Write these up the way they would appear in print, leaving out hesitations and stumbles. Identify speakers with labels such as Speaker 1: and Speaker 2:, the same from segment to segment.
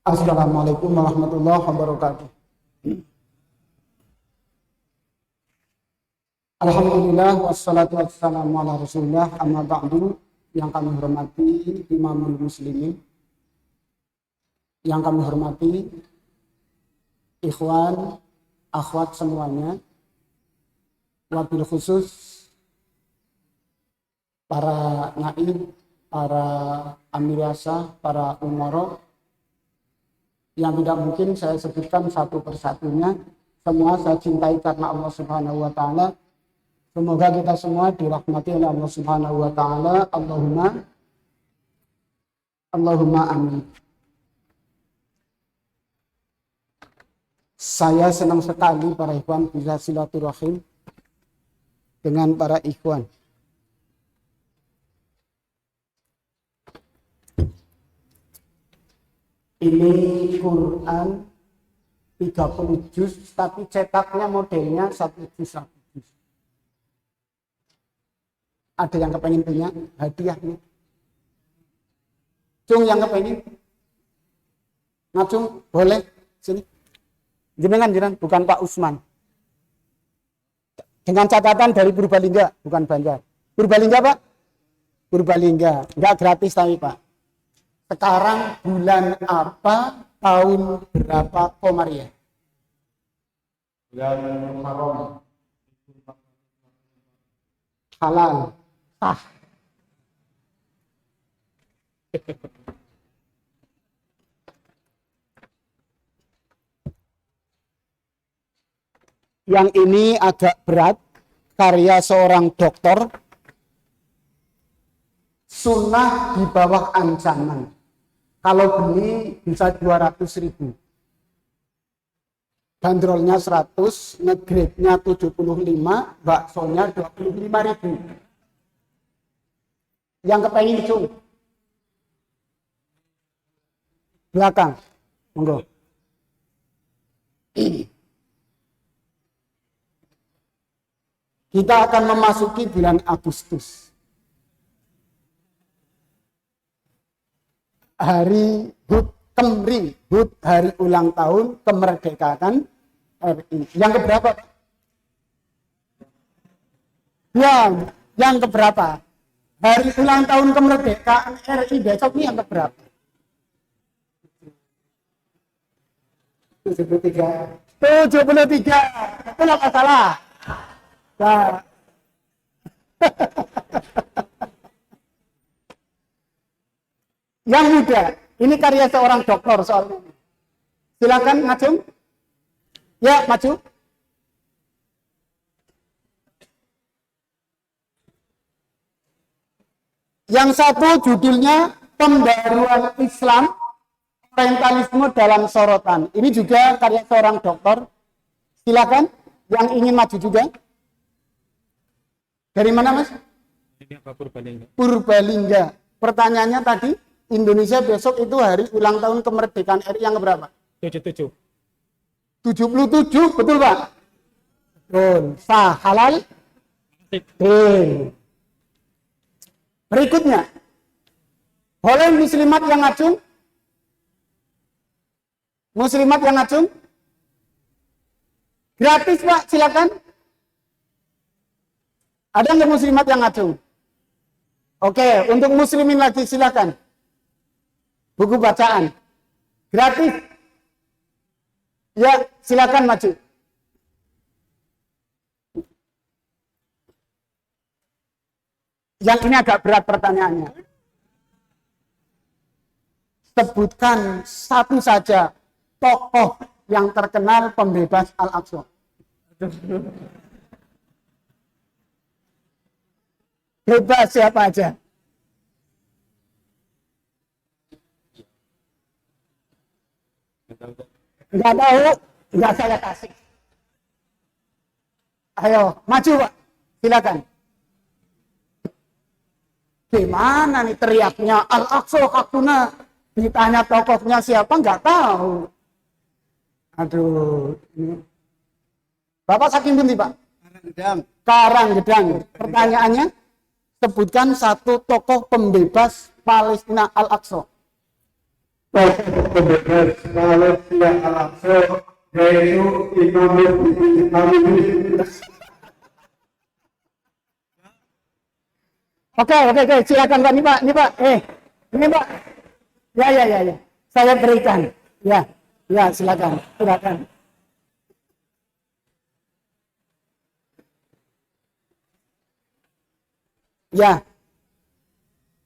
Speaker 1: Assalamualaikum warahmatullahi wabarakatuh. Alhamdulillah wassalatu wassalamu ala rasulillah amma ba'du. Yang kami hormati imamul muslimin, yang kami hormati ikhwan, akhwat semuanya, wabil khusus para naib, para amirasa, para umaro, yang tidak mungkin saya sebutkan satu persatunya. Semua saya cintai karena Allah Subhanahu wa taala. Semoga kita semua dirahmati oleh Allah Subhanahu wa taala. Allahumma amin. Saya senang sekali para ikhwan bisa silaturahim dengan para ikhwan. Ini Quran 30 juz, tapi cetaknya modelnya 1 juz 1 juz. Ada yang kepengen punya hadiahnya? Cung, yang kepengen? Ngacung, boleh? Sini. Jenengan, bukan Pak Usman. Dengan catatan dari Purbalingga, bukan Banjar. Purbalingga, Pak? Purbalingga. Enggak gratis tapi, Pak. Sekarang bulan apa, tahun berapa Komariah?
Speaker 2: Bulan Muharram.
Speaker 1: Halal. Yang ini agak berat, karya seorang dokter. Sunnah di bawah ancaman. Kalau beli bisa 200.000. Bandrolnya 100, ngegrade-nya 75, baksonya 25.000. Yang kepengen cung? Belakang, monggo. Kita akan memasuki bulan Agustus. Hari HUT Kemri, HUT hari ulang tahun kemerdekaan RI. Yang keberapa? Yang keberapa? Hari ulang tahun kemerdekaan RI besok ini yang keberapa? 73. 73. Itu nggak masalah. Nah. Yang muda, ini karya seorang dokter soalnya. Silakan ngacung. Ya, maju. Yang satu judulnya Pembaruan Islam, Orientalisme dalam Sorotan. Ini juga karya seorang dokter. Silakan, yang ingin maju juga. Dari mana, Mas?
Speaker 2: Purbalingga.
Speaker 1: Purbalingga. Pertanyaannya tadi, Indonesia besok itu hari ulang tahun kemerdekaan RI yang berapa?
Speaker 2: 77.
Speaker 1: 77, betul Pak? Betul. Sah, halal? Betul. Berikutnya, boleh muslimat yang ngacung? Muslimat yang ngacung? Gratis Pak, silakan. Ada nggak muslimat yang ngacung? Oke, untuk muslimin lagi silakan. Buku bacaan gratis. Ya, silakan maju. Yang ini agak berat pertanyaannya. Sebutkan satu saja tokoh yang terkenal pembebas Al-Aqsa. Bebas siapa aja. Enggak tahu, enggak saya kasih. Ayo, maju Pak. Silakan. Gimana nih teriaknya Al-Aqsa Hakuna? Ditanya tokohnya siapa, enggak tahu. Aduh, ini. Bapak saking pundi, Pak? Karanggedang. Pertanyaannya, sebutkan satu tokoh pembebas Palestina Al-Aqsa.
Speaker 3: pembebas Palestina Al-Aqsa, yaitu Imam Hamidi.
Speaker 1: Oke, silakan Pak. Ini Pak. Ini Pak. Ya. Saya berikan. Ya, silakan. Ya,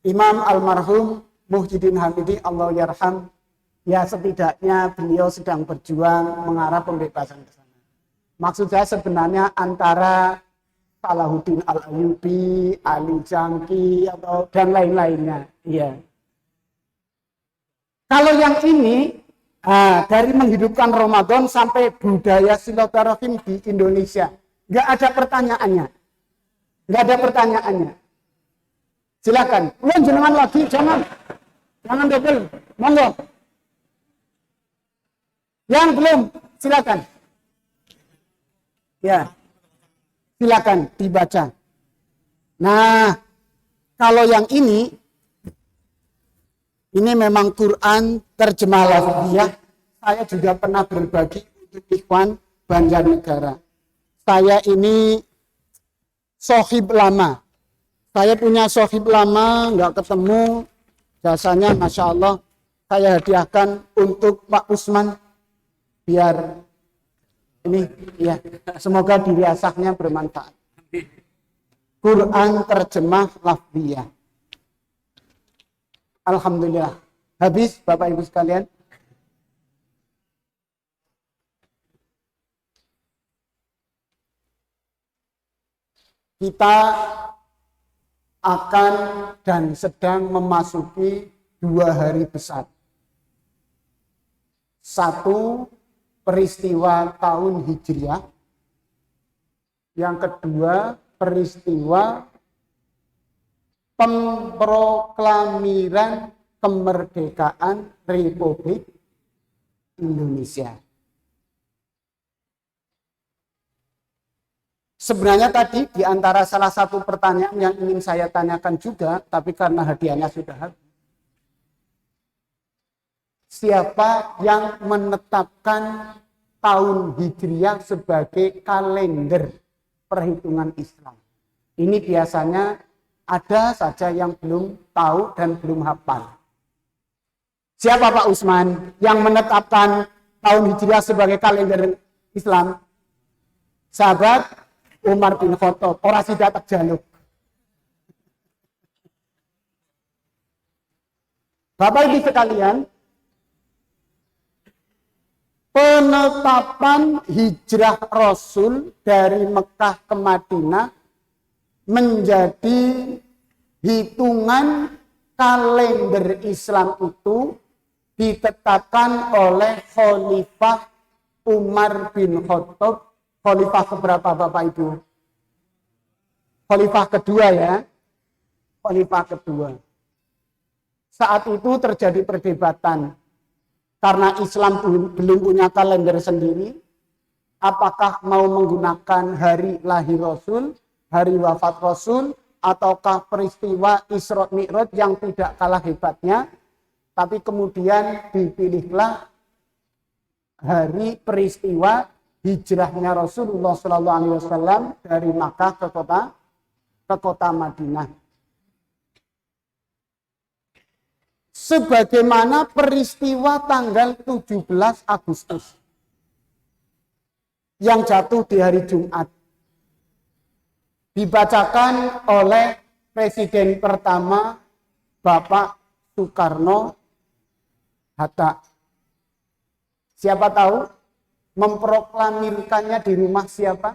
Speaker 1: Imam almarhum Muhyiddin Hamidi, Allah yarham. Ya, setidaknya beliau sedang berjuang mengarah pembebasan ke sana. Maksud saya sebenarnya antara Salahuddin Al-Ayyubi, Ali Jangki, atau dan lain-lainnya. Iya. Kalau yang ini dari menghidupkan Ramadan sampai budaya silaturahim di Indonesia, nggak ada pertanyaannya. Silakan. Belum jenengan lagi, jangan double. Monggo. Yang belum, silakan. Ya. Silakan dibaca. Nah, kalau yang ini memang Quran terjemah lafziyah. Saya juga pernah berbagi untuk Ikhwan Banjarnegara. Saya ini sohib lama. Saya punya sohib lama, nggak ketemu. Jasanya Masya Allah, saya hadiahkan untuk Pak Usman. Biar ini, ya, semoga diriasahnya bermanfaat. Quran terjemah lafziyah. Alhamdulillah. Habis Bapak Ibu sekalian. Kita akan dan sedang memasuki 2 hari besar. Satu, peristiwa tahun Hijriah. Yang kedua, peristiwa pemproklamiran kemerdekaan Republik Indonesia. Sebenarnya tadi di antara salah satu pertanyaan yang ingin saya tanyakan juga, tapi karena hadiahnya sudah habis. Siapa yang menetapkan tahun Hijriah sebagai kalender perhitungan Islam? Ini biasanya ada saja yang belum tahu dan belum hafal. Siapa Pak Usman yang menetapkan tahun Hijriah sebagai kalender Islam? Sahabat Umar bin Khattab, ora sida tak jaluk. Bapak Ibu sekalian, penetapan hijrah Rasul dari Mekah ke Madinah menjadi hitungan kalender Islam itu ditetapkan oleh Khalifah Umar bin Khattab. Khalifah keberapa Bapak Ibu? Khalifah kedua ya. Khalifah kedua. Saat itu terjadi perdebatan. Karena Islam belum punya kalender sendiri. Apakah mau menggunakan hari lahir Rasul, hari wafat Rasul, ataukah peristiwa Isra Mi'raj yang tidak kalah hebatnya. Tapi kemudian dipilihlah hari peristiwa hijrahnya Rasulullah SAW dari Makkah ke kota Madinah. Sebagaimana peristiwa tanggal 17 Agustus yang jatuh di hari Jumat dibacakan oleh Presiden pertama Bapak Soekarno-Hatta. Siapa tahu? Memproklamirkannya di rumah siapa?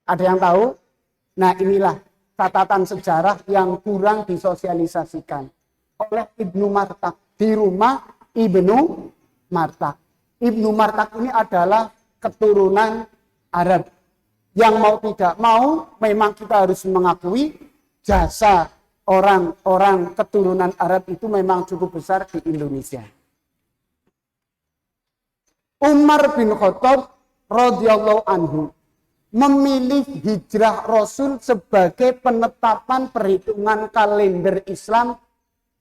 Speaker 1: Ada yang tahu? Nah, inilah catatan sejarah yang kurang disosialisasikan oleh Ibnu Martak di rumah Ibnu Martak. Ibnu Martak ini adalah keturunan Arab. Yang mau tidak mau, memang kita harus mengakui jasa orang-orang keturunan Arab itu memang cukup besar di Indonesia. Umar bin Khattab radhiyallahu anhu memilih hijrah Rasul sebagai penetapan perhitungan kalender Islam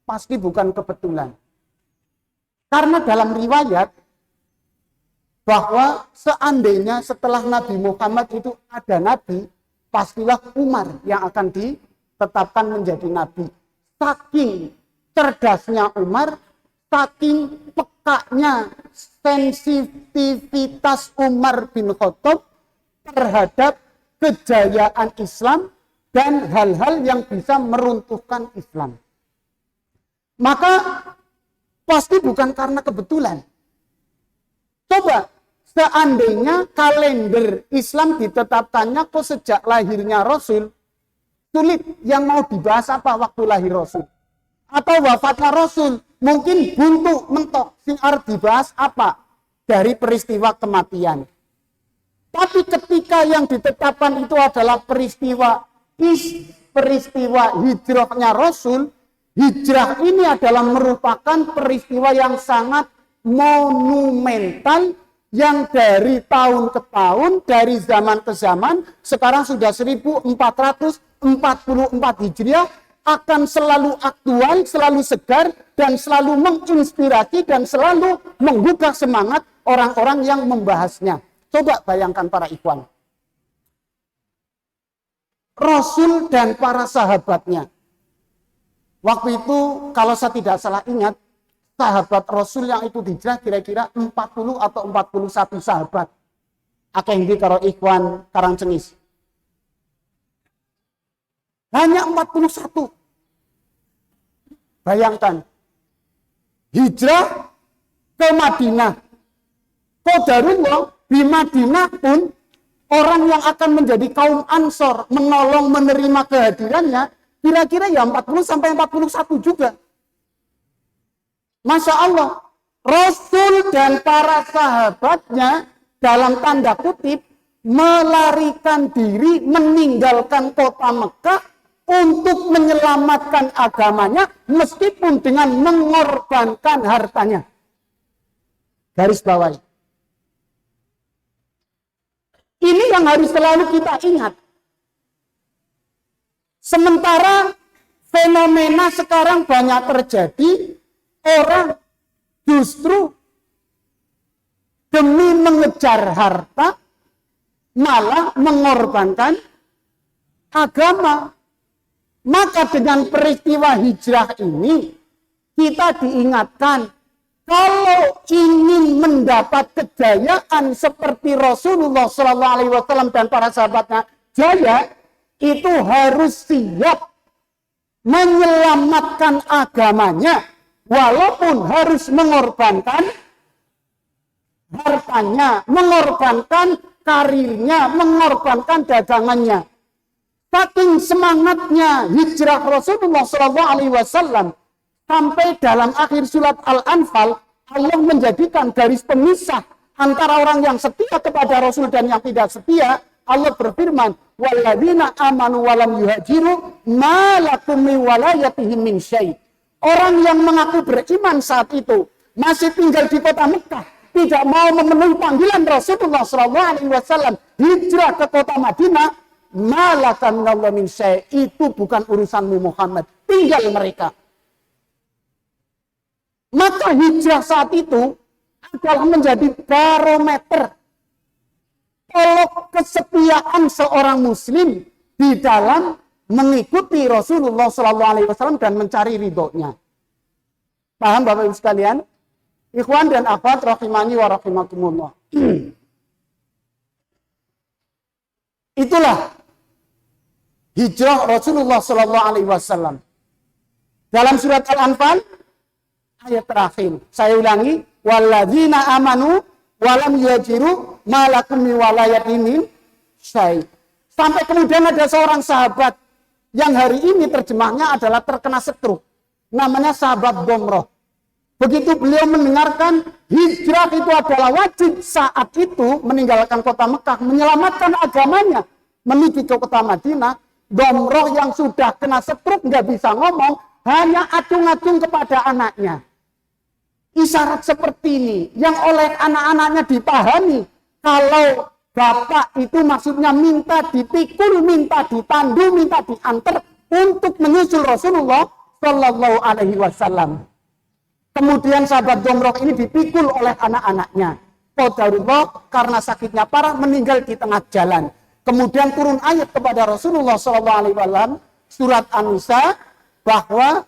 Speaker 1: pasti bukan kebetulan. Karena dalam riwayat bahwa seandainya setelah Nabi Muhammad itu ada nabi, pastilah Umar yang akan ditetapkan menjadi nabi. Saking cerdasnya Umar, saking pekanya sensitivitas Umar bin Khattab terhadap kejayaan Islam dan hal-hal yang bisa meruntuhkan Islam. Maka pasti bukan karena kebetulan. Coba, seandainya kalender Islam ditetapkannya kok sejak lahirnya Rasul, sulit. Yang mau dibahas apa waktu lahir Rasul? Atau wafatnya Rasul, mungkin buntu, mentok. Sing arep dibahas apa? Dari peristiwa kematian. Tapi ketika yang ditetapkan itu adalah peristiwa hijrahnya Rasul, hijrah ini adalah merupakan peristiwa yang sangat monumental yang dari tahun ke tahun, dari zaman ke zaman, sekarang sudah 1444 Hijriah, akan selalu aktual, selalu segar, dan selalu menginspirasi, dan selalu menggugah semangat orang-orang yang membahasnya. Coba bayangkan para ikhwan. Rasul dan para sahabatnya. Waktu itu, kalau saya tidak salah ingat, sahabat Rasul yang itu hijrah kira-kira 40 atau 41 sahabat. Akeh ini karo ikhwan Karangcengis. Hanya 41. Bayangkan. Hijrah ke Madinah. Qadarullah di Madinah pun orang yang akan menjadi kaum Ansor menolong menerima kehadirannya kira-kira ya 40 sampai 41 juga. Masya Allah, Rasul dan para sahabatnya dalam tanda kutip melarikan diri, meninggalkan kota Mekah untuk menyelamatkan agamanya meskipun dengan mengorbankan hartanya. Garis bawahi. Ini yang harus selalu kita ingat. Sementara fenomena sekarang banyak terjadi, orang justru demi mengejar harta malah mengorbankan agama. Maka dengan peristiwa hijrah ini kita diingatkan, kalau ingin mendapat kejayaan seperti Rasulullah SAW dan para sahabatnya jaya, itu harus siap menyelamatkan agamanya, walaupun harus mengorbankan hartanya, mengorbankan karirnya, mengorbankan dagangannya. Saking semangatnya hijrah Rasulullah SAW sampai dalam akhir surat Al-Anfal, Allah menjadikan garis pemisah antara orang yang setia kepada Rasul dan yang tidak setia. Allah berfirman, "Walladzina amanu walam yuhajiru ma lakum min walayatihim min syai'." Orang yang mengaku beriman saat itu masih tinggal di kota Mekah, tidak mau memenuhi panggilan Rasulullah SAW, hijrah ke kota Madinah, ma lakum min syai', itu bukan urusanmu Muhammad, tinggal mereka. Maka hijrah saat itu adalah menjadi barometer kalau kesetiaan seorang muslim di dalam mengikuti Rasulullah SAW dan mencari ridhonya. Paham Bapak Ibu sekalian? Ikhwan dan akhwat rahimani wa rahimakumullah. Itulah hijrah Rasulullah SAW. Dalam surat Al-Anfal ayat terakhir, saya ulangi, walladzina amanu walam yuhajiru ma lakum min walayatihim syai'. Sampai kemudian ada seorang sahabat yang hari ini terjemahnya adalah terkena stroke. Namanya sahabat Bomroh. Begitu beliau mendengarkan hijrah itu adalah wajib saat itu meninggalkan kota Mekah, menyelamatkan agamanya, menuju ke kota Madinah, Bomroh yang sudah kena stroke nggak bisa ngomong, hanya acung-acung kepada anaknya. Isyarat seperti ini yang oleh anak-anaknya dipahami kalau bapak itu maksudnya minta dipikul, minta ditandu, minta diantar untuk menyusul Rasulullah Shallallahu Alaihi Wasallam. Kemudian sahabat Domroh ini dipikul oleh anak-anaknya. Qadarullah karena sakitnya parah meninggal di tengah jalan. Kemudian turun ayat kepada Rasulullah Shallallahu Alaihi Wasallam surat An-Nisa bahwa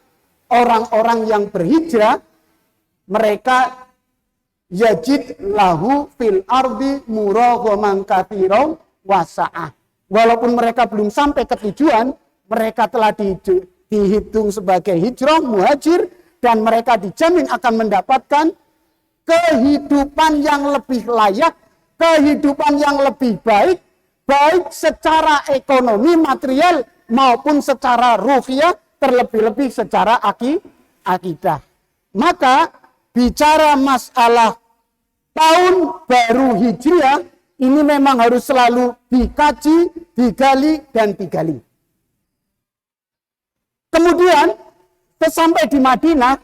Speaker 1: orang-orang yang berhijrah mereka yajid lahu fil ardi muraghaman katsiran wasa'ah. Walaupun mereka belum sampai ke tujuan, mereka telah dihitung sebagai hijrah, muhajir, dan mereka dijamin akan mendapatkan kehidupan yang lebih layak, kehidupan yang lebih baik, baik secara ekonomi, material, maupun secara ruhiyah, terlebih-lebih secara akidah. Maka bicara masalah tahun baru Hijriah, ini memang harus selalu dikaji, digali, dan digali. Kemudian, sampai di Madinah,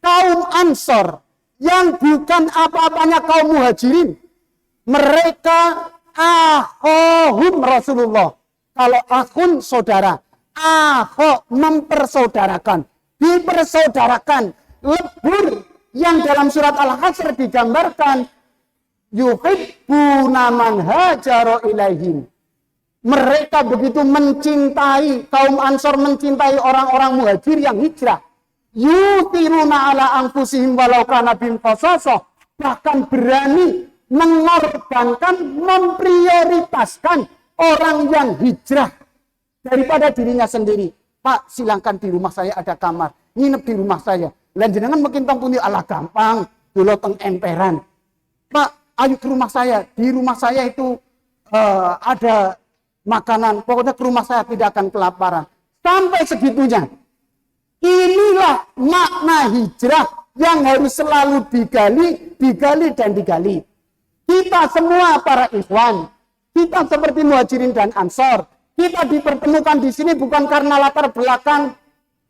Speaker 1: kaum Ansor yang bukan apa-apanya kaum Muhajirin, mereka ahohum Rasulullah. Kalau akhun saudara, ahoh mempersaudarakan, dipersaudarakan, lebur yang dalam surat Al-Hasyr digambarkan yuhibbuna man hajara ilaihim. Mereka begitu mencintai, kaum Ansor mencintai orang-orang muhajir yang hijrah. Yutiruna ala anfusihim walau kana bihim khasasah. Bahkan berani mengorbankan, memprioritaskan orang yang hijrah daripada dirinya sendiri. Pak, silahkan di rumah saya ada kamar, nginep di rumah saya. Lanjenengan makin tong pundi ala gampang, dulu teng emperan. Pak, ayo ke rumah saya. Di rumah saya itu ada makanan. Pokoknya ke rumah saya tidak akan kelaparan. Sampai segitunya. Inilah makna hijrah yang harus selalu digali dan digali. Kita semua para ikhwan, kita seperti Muhajirin dan Ansor, kita dipertemukan di sini bukan karena latar belakang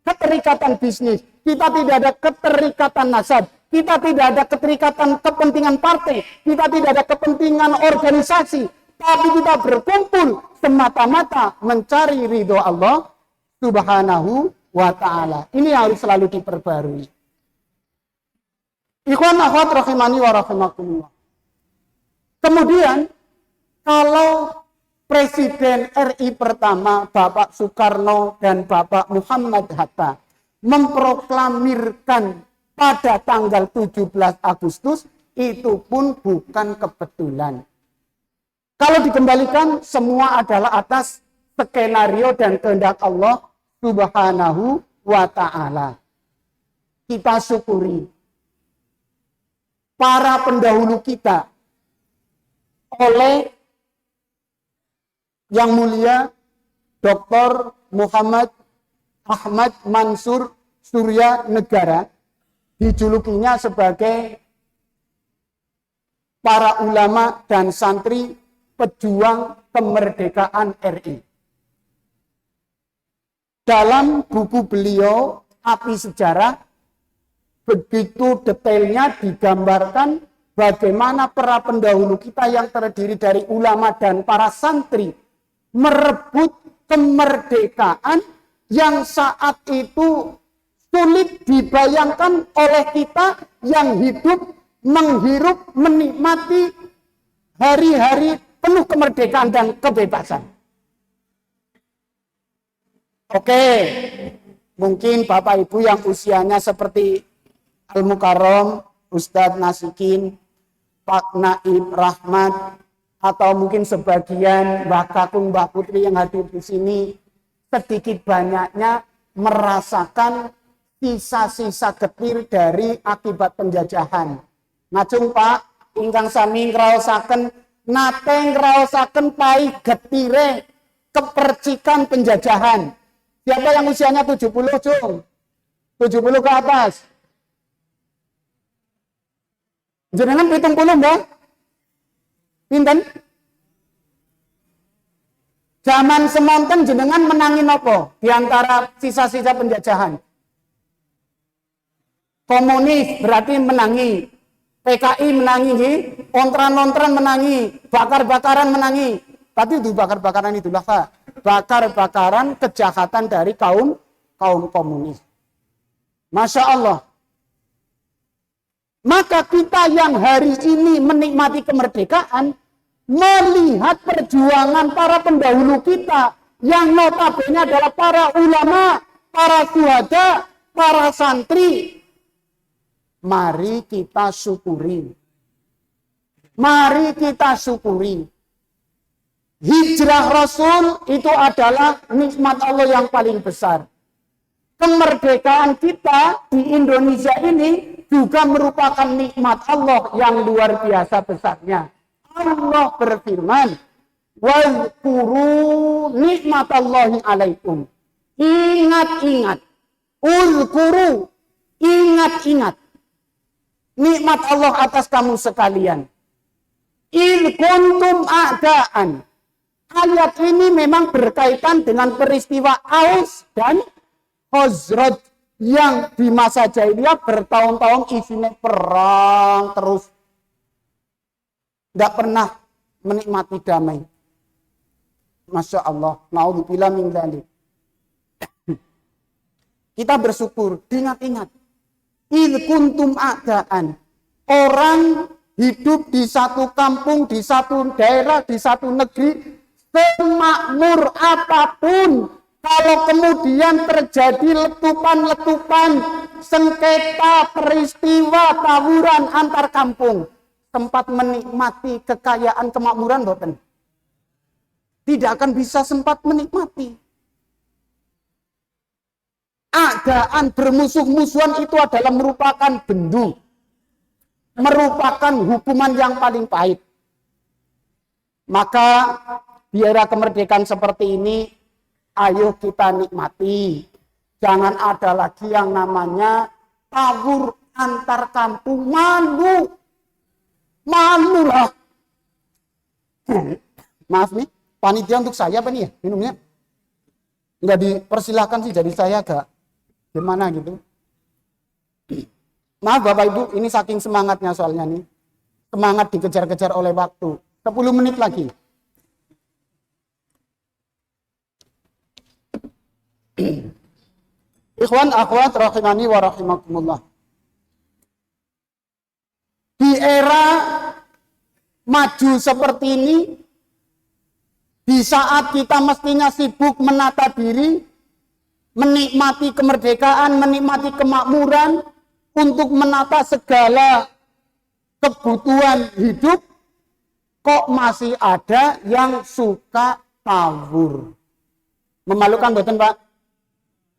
Speaker 1: keterikatan bisnis. Kita tidak ada keterikatan nasab. Kita tidak ada keterikatan kepentingan partai. Kita tidak ada kepentingan organisasi. Tapi kita berkumpul semata-mata mencari ridho Allah Subhanahu wa ta'ala. Ini harus selalu diperbarui. Ikhwan akhwat rahimani wa rahimakumullah. Kemudian, kalau Presiden RI pertama Bapak Soekarno dan Bapak Muhammad Hatta memproklamirkan pada tanggal 17 Agustus, itu pun bukan kebetulan. Kalau dikembalikan, semua adalah atas skenario dan kehendak Allah Subhanahu wa ta'ala. Kita syukuri para pendahulu kita oleh Yang Mulia Dr. Muhammad Ahmad Mansur Surya Negara, dijulukinya sebagai para ulama dan santri pejuang kemerdekaan RI. Dalam buku beliau, Api Sejarah, begitu detailnya digambarkan bagaimana para pendahulu kita yang terdiri dari ulama dan para santri merebut kemerdekaan yang saat itu sulit dibayangkan oleh kita yang hidup, menghirup, menikmati hari-hari penuh kemerdekaan dan kebebasan. Oke, mungkin Bapak Ibu yang usianya seperti Al-Mukarram, Ustadz Nasikin, Pak Naib Rahmat, atau mungkin sebagian Mbah Kakung, Mbah Putri yang hadir di sini, sedikit banyaknya merasakan sisa-sisa getir dari akibat penjajahan. Ngajeng Pak, ingkang sami ngraosaken nate ngraosaken pai getire kepercikan penjajahan. Siapa yang usianya 70, Cung? 70 ke atas. Jenengan 70, Mbak? Pinten? Zaman semonten jenengan menangin apa di antara sisa-sisa penjajahan? Komunis berarti menangi, PKI menangi, ontran-ontran menangi, bakar-bakaran menangi. Tapi itu bakar-bakaran itulah Pak. Bakar-bakaran kejahatan dari kaum komunis. Masya Allah. Maka kita yang hari ini menikmati kemerdekaan, melihat perjuangan para pendahulu kita, yang notabene adalah para ulama, para syuhada, para santri. Mari kita syukuri. Mari kita syukuri. Hijrah Rasul itu adalah nikmat Allah yang paling besar. Kemerdekaan kita di Indonesia ini juga merupakan nikmat Allah yang luar biasa besarnya. Allah berfirman, "Wazkuru nikmatallahi alaikum." Ingat-ingat. Uzkuru. Ingat-ingat. Nikmat Allah atas kamu sekalian. Il kuntum a'daan. Ayat ini memang berkaitan dengan peristiwa Aus dan Khazraj yang di masa jahiliyah bertahun-tahun isinya perang terus. Tidak pernah menikmati damai. Masya Allah. Na'udzubillah min dzalik. Kita bersyukur. Ingat-ingat. Il kuntum a'daan. Orang hidup di satu kampung, di satu daerah, di satu negeri, semakmur apapun, kalau kemudian terjadi letupan-letupan, sengketa, peristiwa, tawuran antar kampung, sempat menikmati kekayaan kemakmuran, boten? Tidak akan bisa sempat menikmati. Adaan bermusuh-musuhan itu adalah merupakan bendu, merupakan hukuman yang paling pahit. Maka di era kemerdekaan seperti ini, ayo kita nikmati. Jangan ada lagi yang namanya tawur antar kampung. Malu. Malu lah. Maaf nih, panitia untuk saya apa nih ya minumnya? Nggak dipersilahkan sih, jadi saya agak gimana gitu. Maaf Bapak Ibu, ini saking semangatnya soalnya nih. Semangat dikejar-kejar oleh waktu. 10 menit lagi. Ikhwan akhwat rahimani wa rahimakumullah. Di era maju seperti ini, di saat kita mestinya sibuk menata diri, menikmati kemerdekaan, menikmati kemakmuran, untuk menata segala kebutuhan hidup, kok masih ada yang suka tawur. Memalukan betul Pak?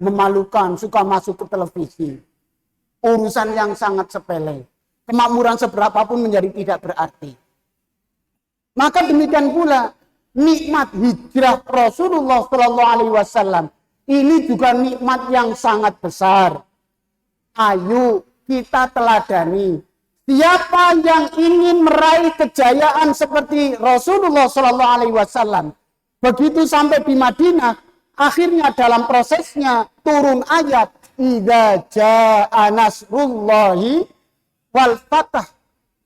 Speaker 1: Memalukan, suka masuk ke televisi. Urusan yang sangat sepele. Kemakmuran seberapapun menjadi tidak berarti. Maka demikian pula nikmat hijrah Rasulullah SAW ini juga nikmat yang sangat besar. Ayo kita teladani. Siapa yang ingin meraih kejayaan seperti Rasulullah SAW, begitu sampai di Madinah, akhirnya dalam prosesnya turun ayat idza jaa nasrullahi wal fath.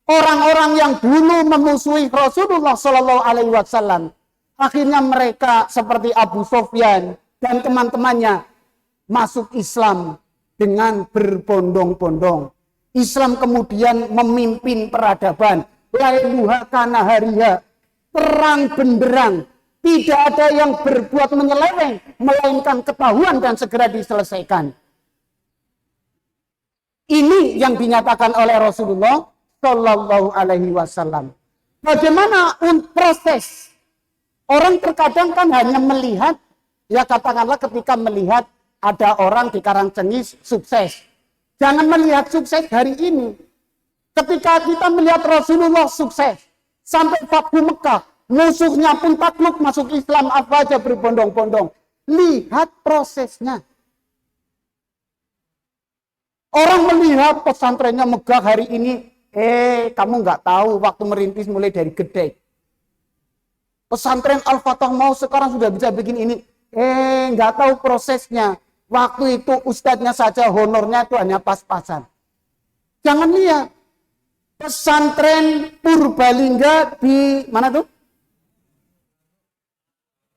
Speaker 1: Orang-orang yang dulu memusuhi Rasulullah SAW, akhirnya mereka seperti Abu Sufyan dan teman-temannya masuk Islam dengan berbondong-bondong. Islam kemudian memimpin peradaban. Lailuha kana hariha, terang benderang. Tidak ada yang berbuat menyeleweng, melainkan ketahuan dan segera diselesaikan. Ini yang dinyatakan oleh Rasulullah Shallallahu Alaihi Wasallam. Bagaimana proses? Orang terkadang kan hanya melihat, ya katakanlah ketika melihat ada orang di Karangcengis sukses. Jangan melihat sukses hari ini. Ketika kita melihat Rasulullah sukses, sampai Fathu Mekah, musuhnya pun takluk masuk Islam, apa aja berbondong-bondong. Lihat prosesnya. Orang melihat pesantrennya megah hari ini, kamu nggak tahu waktu merintis mulai dari gede. Pesantren Al-Fatah mau sekarang sudah bisa bikin ini, nggak tahu prosesnya. Waktu itu ustadznya saja honornya itu hanya pas-pasan. Jangan lihat. Pesantren Purbalingga di mana tuh?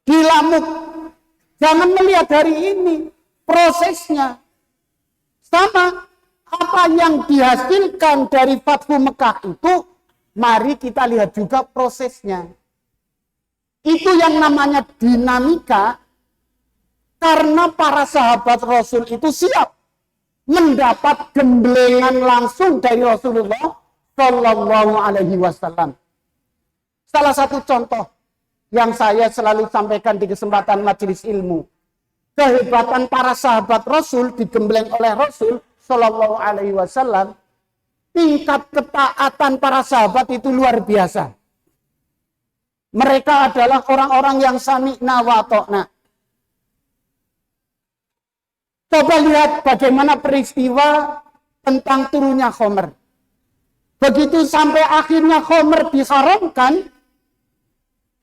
Speaker 1: Di Lamuk. Jangan melihat hari ini prosesnya. Sama apa yang dihasilkan dari Fathu Mekah itu, mari kita lihat juga prosesnya. Itu yang namanya dinamika, karena para sahabat Rasul itu siap mendapat gemblengan langsung dari Rasulullah Shallallahu Alaihi Wasallam. Salah satu contoh yang saya selalu sampaikan di kesempatan majelis ilmu, kehebatan para sahabat Rasul digembleng oleh Rasul Shallallahu Alaihi Wasallam, tingkat ketaatan para sahabat itu luar biasa. Mereka adalah orang-orang yang sami'na wa ta'na. Coba lihat bagaimana peristiwa tentang turunnya khomer. Begitu sampai akhirnya khomer diharamkan,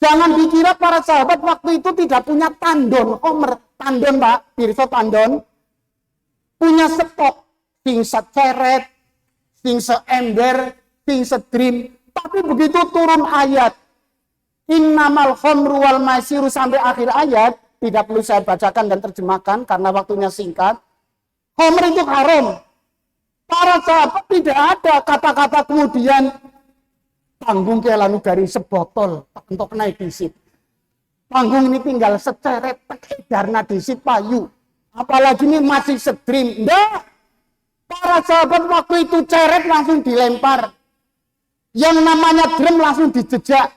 Speaker 1: jangan dikira para sahabat waktu itu tidak punya tandon khomer. Tandon, Pak, pirsa tandon. Punya stok. Sing seceret, sing seember, sing sedrim. Tapi begitu turun ayat innamal khamru wal maisiru sampai akhir ayat, tidak perlu saya bacakan dan terjemahkan karena waktunya singkat. Khamr itu haram. Para sahabat tidak ada kata-kata kemudian panggung kelanu gari sebotol untuk naik disit. Panggung ini tinggal seceret darna disit payu. Apalagi ini masih sedrim. Enggak. Para sahabat waktu itu ceret langsung dilempar. Yang namanya drum langsung dijejak.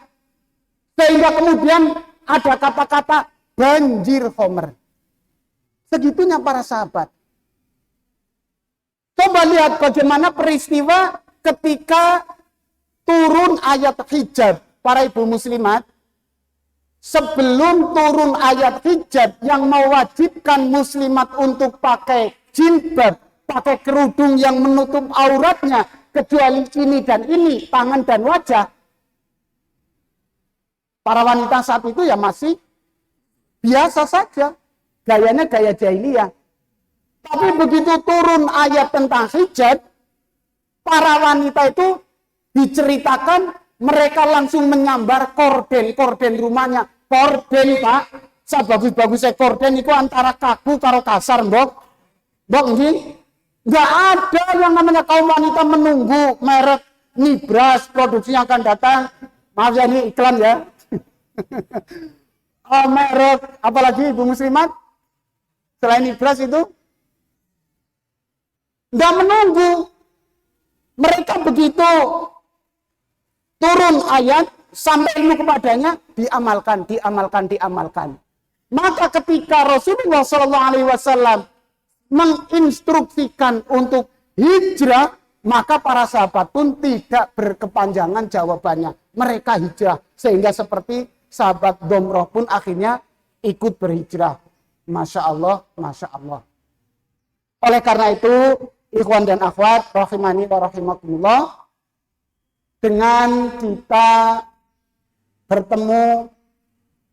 Speaker 1: Sehingga kemudian ada kata-kata banjir khomer. Segitunya para sahabat. Coba lihat bagaimana peristiwa ketika turun ayat hijab. Para ibu muslimat, sebelum turun ayat hijab yang mewajibkan muslimat untuk pakai jilbab, pakai kerudung yang menutup auratnya, kecuali ini dan ini, tangan dan wajah. Para wanita saat itu ya masih biasa saja, gayanya gaya jahiliyah. Tapi begitu turun ayat tentang hijab, para wanita itu diceritakan mereka langsung menyambar korden rumahnya. Korden, Pak, sebagus-bagusnya korden itu antara kaku karo kasar, mbok. Mbok nggih. Nggak ada yang namanya kaum wanita menunggu merek Nibras produksinya akan datang. Maaf ya, ini iklan ya. Merek apalagi ibu muslimat selain Nibras itu nggak menunggu. Mereka begitu turun ayat sampai ilmu kepadanya diamalkan. Maka ketika Rasulullah SAW menginstruksikan untuk hijrah, maka para sahabat pun tidak berkepanjangan jawabannya. Mereka hijrah. Sehingga seperti sahabat Domroh pun akhirnya ikut berhijrah. Masya Allah, Masya Allah. Oleh karena itu, ikhwan dan akhwat, rahimani wa rahimakumullah, dengan kita bertemu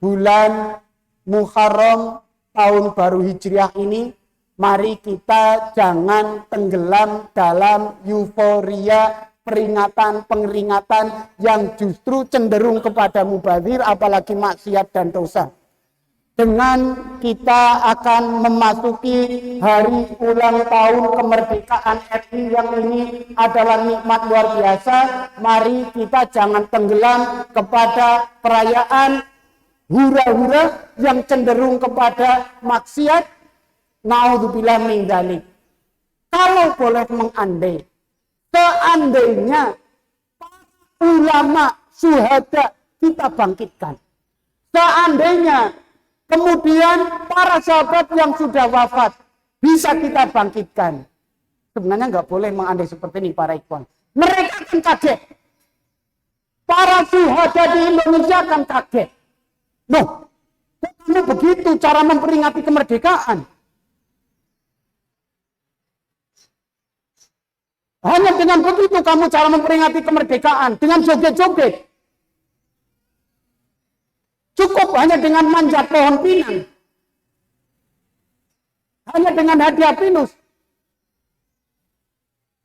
Speaker 1: bulan Muharram tahun baru Hijriah ini, mari kita jangan tenggelam dalam euforia peringatan yang justru cenderung kepada mubadzir, apalagi maksiat dan dosa. Dengan kita akan memasuki hari ulang tahun kemerdekaan RI yang ini adalah nikmat luar biasa, mari kita jangan tenggelam kepada perayaan hura-hura yang cenderung kepada maksiat. Naudzubillah min dzalik. Kalau boleh mengandai, seandainya para ulama syuhada kita bangkitkan, seandainya kemudian para sahabat yang sudah wafat bisa kita bangkitkan, sebenarnya nggak boleh mengandai seperti ini para ikhwan. Mereka akan kaget. Para syuhada di Indonesia akan kaget. Loh, kok kamu begitu cara memperingati kemerdekaan? Hanya dengan begitu kamu cara memperingati kemerdekaan, dengan joget-joget. Cukup hanya dengan manjat pohon pinang. Hanya dengan hadiah pinus.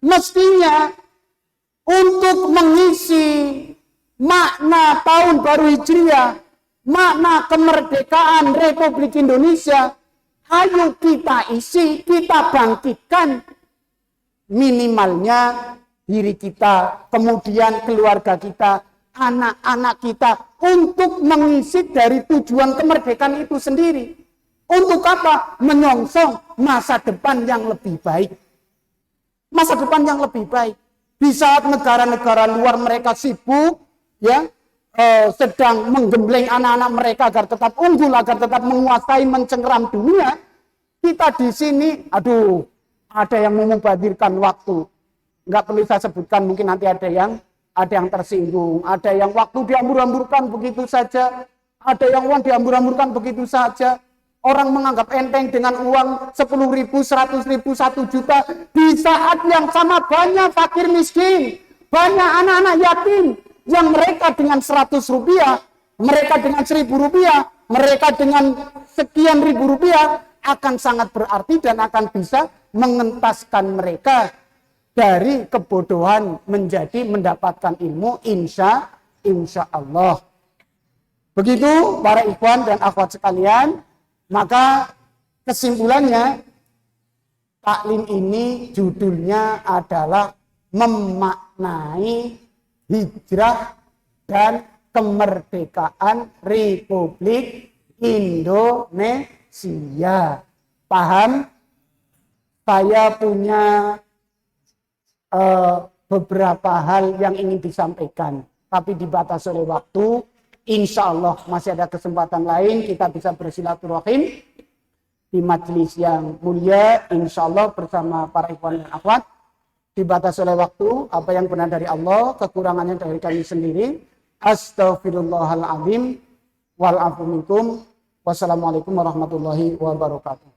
Speaker 1: Mestinya untuk mengisi makna tahun baru Hijriah, makna kemerdekaan Republik Indonesia, ayo kita isi, kita bangkitkan minimalnya diri kita, kemudian keluarga kita, anak-anak kita untuk mengisi dari tujuan kemerdekaan itu sendiri. Untuk apa? Menyongsong masa depan yang lebih baik. Masa depan yang lebih baik. Di saat negara-negara luar mereka sibuk, ya, sedang menggembleng anak-anak mereka agar tetap unggul, agar tetap menguasai, mencengkeram dunia, kita di sini, ada yang memubazirkan waktu. Nggak perlu saya sebutkan, mungkin nanti ada yang tersinggung, ada yang waktu diambur-amburkan begitu saja, ada yang uang diambur-amburkan begitu saja. Orang menganggap enteng dengan uang 10.000, 100.000, 1 juta. Di saat yang sama banyak fakir miskin, banyak anak-anak yatim yang mereka dengan 100 rupiah, mereka dengan 1.000 rupiah, mereka dengan sekian ribu rupiah akan sangat berarti dan akan bisa mengentaskan mereka dari kebodohan menjadi mendapatkan ilmu insya Allah. Begitu para ikhwan dan akhwat sekalian. Maka kesimpulannya, taklim ini judulnya adalah memaknai hijrah dan kemerdekaan Republik Indonesia. Paham? Saya punya beberapa hal yang ingin disampaikan, tapi dibatasi oleh waktu. Insya Allah masih ada kesempatan lain kita bisa bersilaturahim di majelis yang mulia, insya Allah bersama para ikhwan dan akhwat. Dibatasi oleh waktu, apa yang benar dari Allah, kekurangannya dari kami sendiri. Astaghfirullahaladzim wal afu minkum. Wassalamualaikum warahmatullahi wabarakatuh.